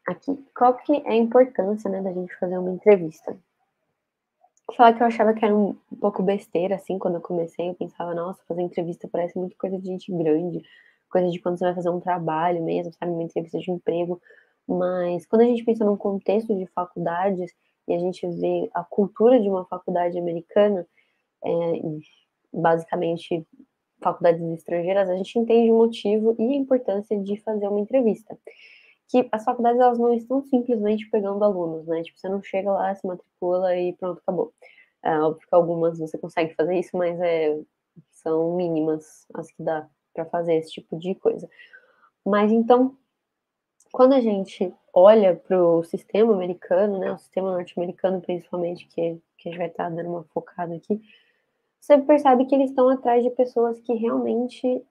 aqui, qual que é a importância, né, da gente fazer uma entrevista? Vou falar que eu achava que era um pouco besteira, assim, quando eu comecei, eu pensava, nossa, fazer entrevista parece muito coisa de gente grande, coisa de quando você vai fazer um trabalho mesmo, sabe, uma entrevista de emprego, mas quando a gente pensa num contexto de faculdades, e a gente vê a cultura de uma faculdade americana, basicamente faculdades estrangeiras, a gente entende o motivo e a importância de fazer uma entrevista. Que as faculdades, elas não estão simplesmente pegando alunos, né? Tipo, você não chega lá, se matricula e pronto, acabou. Óbvio que algumas você consegue fazer isso, mas são mínimas as que dá para fazer esse tipo de coisa. Mas então, quando a gente olha para o sistema americano, né, o sistema norte-americano principalmente, que a gente vai estar dando uma focada aqui, você percebe que eles estão atrás de pessoas que realmente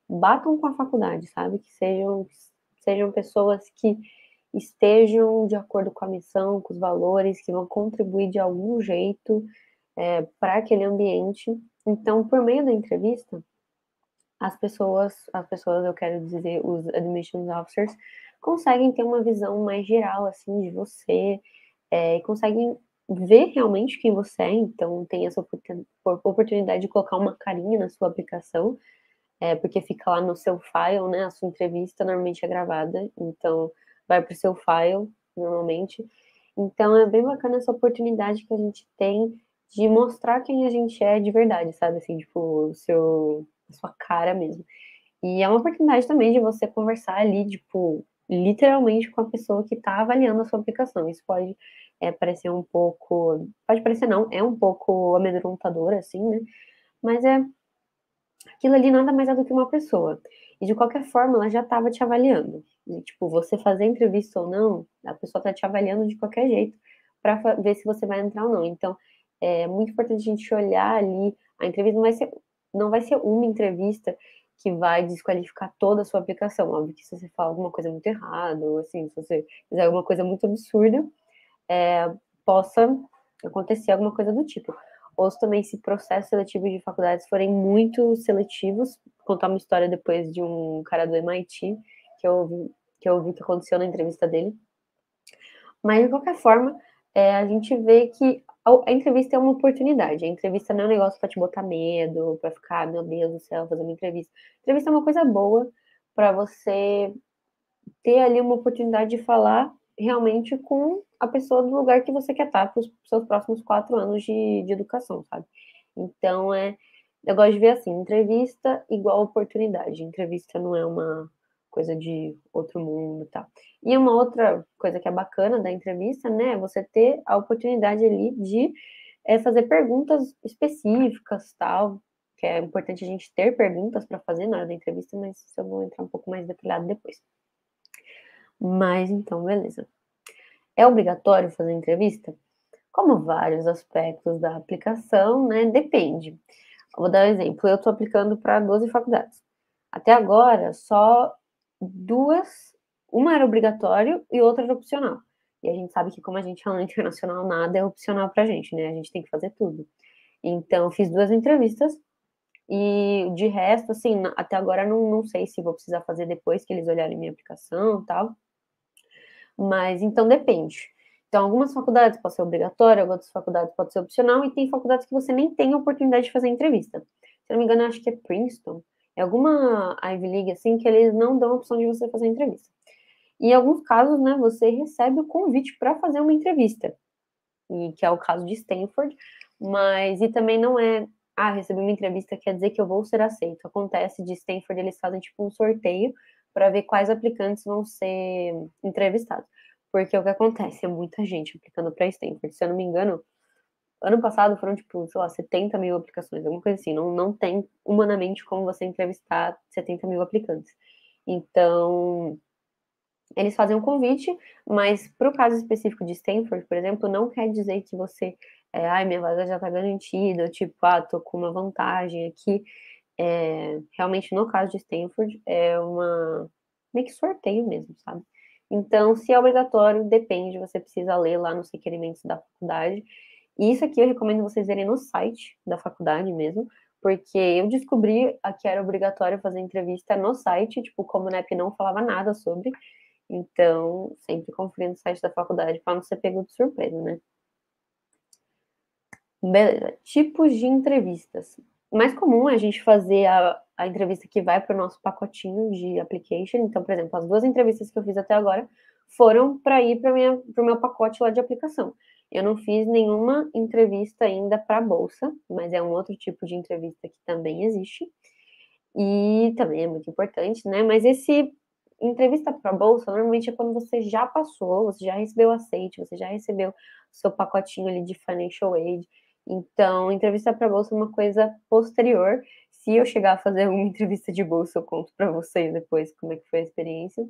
batam com a faculdade, sabe? Que sejam pessoas que estejam de acordo com a missão, com os valores, que vão contribuir de algum jeito para aquele ambiente. Então, por meio da entrevista, as pessoas, eu quero dizer, os admissions officers, conseguem ter uma visão mais geral, assim, de você, e conseguem ver realmente quem você é, então tem essa oportunidade de colocar uma carinha na sua aplicação, porque fica lá no seu file, né, a sua entrevista normalmente é gravada, então vai para o seu file, normalmente. Então é bem bacana essa oportunidade que a gente tem de mostrar quem a gente é de verdade, sabe, assim, tipo, a sua cara mesmo. E é uma oportunidade também de você conversar ali, tipo, literalmente com a pessoa que está avaliando a sua aplicação. Isso pode parecer um pouco. Pode parecer não, é um pouco amedrontador, assim, né? Mas aquilo ali nada mais é do que uma pessoa. E de qualquer forma, ela já estava te avaliando. E, tipo, você fazer entrevista ou não, a pessoa está te avaliando de qualquer jeito para ver se você vai entrar ou não. Então, é muito importante a gente olhar ali. A entrevista não vai ser uma entrevista que vai desqualificar toda a sua aplicação. Óbvio que se você fala alguma coisa muito errada, ou assim, se você fizer alguma coisa muito absurda, possa acontecer alguma coisa do tipo. Ou também, se processos seletivos de faculdades forem muito seletivos, contar uma história depois de um cara do MIT, que eu vi que aconteceu na entrevista dele. Mas, de qualquer forma, a gente vê que a entrevista é uma oportunidade. A entrevista não é um negócio para te botar medo, para ficar, meu Deus do céu, fazer uma entrevista. A entrevista é uma coisa boa para você ter ali uma oportunidade de falar realmente com a pessoa do lugar que você quer estar para os seus próximos 4 anos de educação, sabe? Então, eu gosto de ver assim, entrevista igual oportunidade. Entrevista não é uma coisa de outro mundo, tá? E uma outra coisa que é bacana da entrevista, né, é você ter a oportunidade ali de fazer perguntas específicas, tal, que é importante a gente ter perguntas para fazer na hora da entrevista, mas isso eu vou entrar um pouco mais detalhado depois. Mas então, beleza. É obrigatório fazer entrevista? Como vários aspectos da aplicação, né? Depende. Eu vou dar um exemplo. Eu estou aplicando para 12 faculdades. Até agora, só duas, uma era obrigatório e outra era opcional. E a gente sabe que, como a gente é aluno internacional, nada é opcional para a gente, né? A gente tem que fazer tudo. Então, eu fiz 2 entrevistas e, de resto, assim, até agora não sei se vou precisar fazer depois que eles olharem minha aplicação e tal. Mas então depende. Então, algumas faculdades pode ser obrigatória, outras faculdades pode ser opcional, e tem faculdades que você nem tem a oportunidade de fazer entrevista. Se eu não me engano, acho que é Princeton. É alguma Ivy League assim que eles não dão a opção de você fazer entrevista. E em alguns casos, né, você recebe o convite para fazer uma entrevista, e que é o caso de Stanford, mas e também não é, recebi uma entrevista quer dizer que eu vou ser aceito. Acontece de Stanford, eles fazem tipo um sorteio para ver quais aplicantes vão ser entrevistados. Porque o que acontece é muita gente aplicando para Stanford. Se eu não me engano, ano passado foram, tipo, sei lá, 70 mil aplicações, alguma coisa assim. Não tem humanamente como você entrevistar 70 mil aplicantes. Então, eles fazem um convite, mas para o caso específico de Stanford, por exemplo, não quer dizer que você, minha vaga já está garantida, tipo, tô com uma vantagem aqui. Realmente, no caso de Stanford, é uma meio que sorteio mesmo, sabe? Então, se é obrigatório, depende, você precisa ler lá nos requerimentos da faculdade. E isso aqui eu recomendo vocês verem no site da faculdade mesmo, porque eu descobri que era obrigatório fazer entrevista no site, tipo, como o NEP não falava nada sobre, Então, sempre confira no site da faculdade para não ser pego de surpresa, né? Beleza. Tipos de entrevistas. O mais comum é a gente fazer a entrevista que vai para o nosso pacotinho de application. Então, por exemplo, as 2 entrevistas que eu fiz até agora foram para ir para o meu pacote lá de aplicação. Eu não fiz nenhuma entrevista ainda para a bolsa, mas é um outro tipo de entrevista que também existe. E também é muito importante, né? Mas esse entrevista para a bolsa normalmente é quando você já passou, você já recebeu aceite, você já recebeu seu pacotinho ali de financial aid. Então, entrevista para a bolsa é uma coisa posterior. Se eu chegar a fazer uma entrevista de bolsa, eu conto para vocês depois como é que foi a experiência.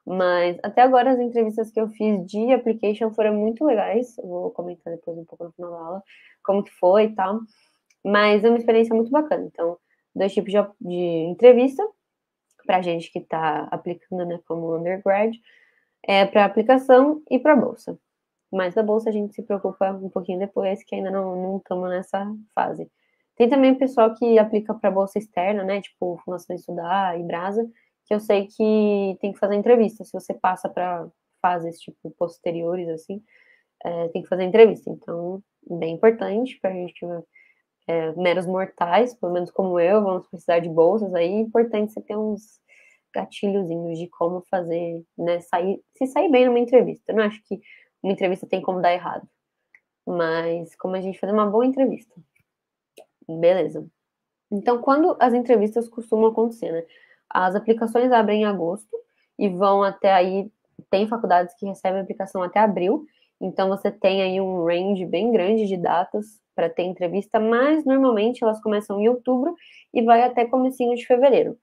Mas até agora as entrevistas que eu fiz de application foram muito legais. Eu vou comentar depois um pouco no final da aula como que foi e tal. Mas é uma experiência muito bacana. Então, 2 tipos de entrevista para gente que está aplicando, né, como undergrad, é para aplicação e para bolsa. Mas da bolsa a gente se preocupa um pouquinho depois, que ainda não estamos nessa fase. Tem também o pessoal que aplica para bolsa externa, né, tipo Fundação Estudar e Brasa, que eu sei que tem que fazer entrevista. Se você passa para fases tipo posteriores, assim, tem que fazer entrevista. Então, bem importante para a gente que meros mortais, pelo menos como eu, vamos precisar de bolsas, aí é importante você ter uns gatilhozinhos de como fazer, né, se sair bem numa entrevista. Eu não acho que uma entrevista tem como dar errado, mas como a gente fazer uma boa entrevista. Beleza. Então, quando as entrevistas costumam acontecer, né? As aplicações abrem em agosto e vão até aí. Tem faculdades que recebem aplicação até abril, então você tem aí um range bem grande de datas para ter entrevista, mas normalmente elas começam em outubro e vai até comecinho de fevereiro.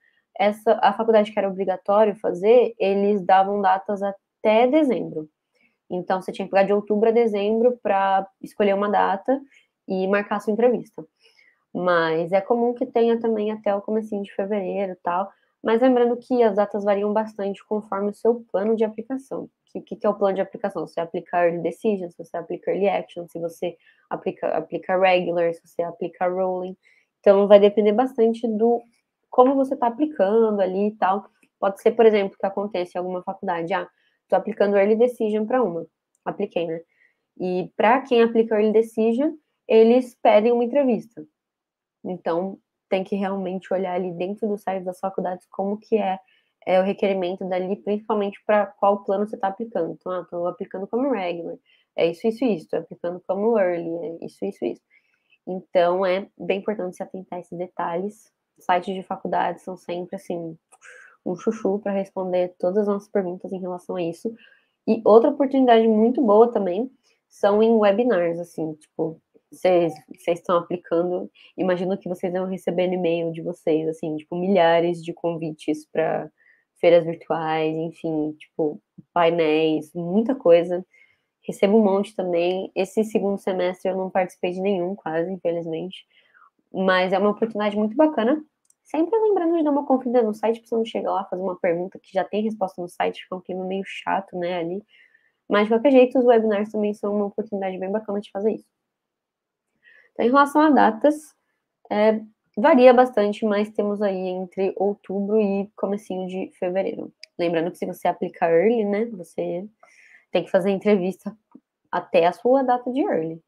A faculdade que era obrigatório fazer, eles davam datas até dezembro. Então você tinha que pegar de outubro a dezembro para escolher uma data e marcar a sua entrevista. Mas é comum que tenha também até o comecinho de fevereiro e tal. Mas lembrando que as datas variam bastante conforme o seu plano de aplicação. O que é o plano de aplicação? Se você aplica Early Decision, se você aplica Early Action, se você aplica Regular, se você aplica Rolling. Então, vai depender bastante do como você está aplicando ali e tal. Pode ser, por exemplo, que aconteça em alguma faculdade. Ah, estou aplicando Early Decision para uma. Apliquei, né? E para quem aplica Early Decision, eles pedem uma entrevista. Então, tem que realmente olhar ali dentro do site das faculdades como que é o requerimento dali, principalmente para qual plano você está aplicando. Então, estou aplicando como regular, é isso, estou aplicando como early, é isso, isso. Então, é bem importante se atentar a esses detalhes. Sites de faculdade são sempre, assim, um chuchu para responder todas as nossas perguntas em relação a isso. E outra oportunidade muito boa também são em webinars, assim, tipo, vocês estão aplicando, imagino que vocês vão receber no e-mail de vocês, assim, tipo, milhares de convites para feiras virtuais, enfim, tipo, painéis, muita coisa. Recebo um monte também. Esse segundo semestre eu não participei de nenhum, quase, infelizmente. Mas é uma oportunidade muito bacana. Sempre lembrando de dar uma conferida no site, para você não chegar lá, fazer uma pergunta que já tem resposta no site, fica um clima meio chato, né, ali. Mas, de qualquer jeito, os webinars também são uma oportunidade bem bacana de fazer isso. Então, em relação a datas, varia bastante, mas temos aí entre outubro e comecinho de fevereiro. Lembrando que se você aplicar early, né, você tem que fazer entrevista até a sua data de early.